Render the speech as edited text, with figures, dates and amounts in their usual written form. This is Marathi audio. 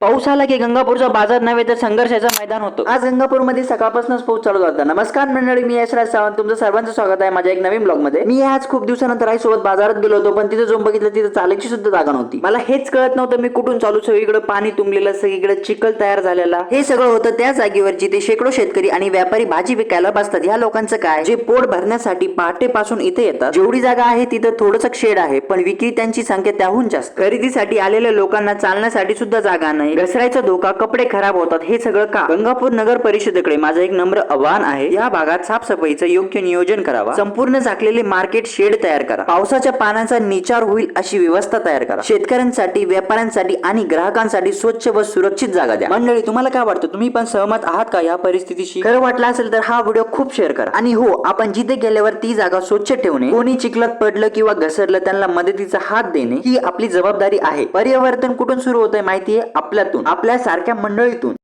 पाऊस आला की गंगापूरचा बाजार नव्हे तर संघर्षाचं मैदान होतं। आज गंगापूरमध्ये सकाळपासूनच पाऊस चालू झाला। नमस्कार मंडळी, मी यशराज सावंत, तुमचं सर्वांचं स्वागत आहे माझ्या एक नवीन ब्लॉग मध्ये। मी आज खूप दिवसानंतर आई सोबत बाजारात गेलो होतो, पण तिथे जाऊन बघितलं तिथे चालायची सुद्धा जागा नव्हती। मला हेच कळत नव्हतं मी कुठून चालू। सगळीकडे पाणी तुंबलेलं, सगळीकडे चिखल तयार झालेला। हे सगळं होतं त्या जागेवर जिथे शेकडो शेतकरी आणि व्यापारी भाजी विकायला बसतात। ह्या लोकांचं काय, जे पोट भरण्यासाठी पहाटेपासून इथे येतात। जेवढी जागा आहे तिथं थोडंसं शेड आहे, पण विक्रेत्यांची संख्या त्याहून जास्त। खरेदीसाठी आलेल्या लोकांना चालण्यासाठी सुद्धा जागा नाही। घसरायचा धोका, कपडे खराब होतात। हे सगळं का? गंगापूर नगर परिषदेकडे माझं एक नम्र आव्हान आहे, या भागात साफसफाईचं योग्य नियोजन करावा। संपूर्ण झाकलेले मार्केट शेड तयार करा। पावसाच्या पाण्याचा निचार होईल अशी व्यवस्था तयार करा। शेतकऱ्यांसाठी, व्यापाऱ्यांसाठी आणि ग्राहकांसाठी स्वच्छ व सुरक्षित जागा द्या। मंडळी, तुम्हाला काय वाटतं? तुम्ही पण सहमत आहात का या परिस्थितीशी? खरं वाटलं असेल तर हा व्हिडिओ खूप शेअर करा। आणि हो, आपण जिथे गेल्यावर ती जागा स्वच्छ ठेवणे, कोणी चिखलात पडलं किंवा घसरलं त्यांना मदतीचा हात देणे ही आपली जबाबदारी आहे। परिवर्तन कुठून सुरू होतंय माहितीये? आपल्यातून, आपल्या सारख्या मंडळीतून।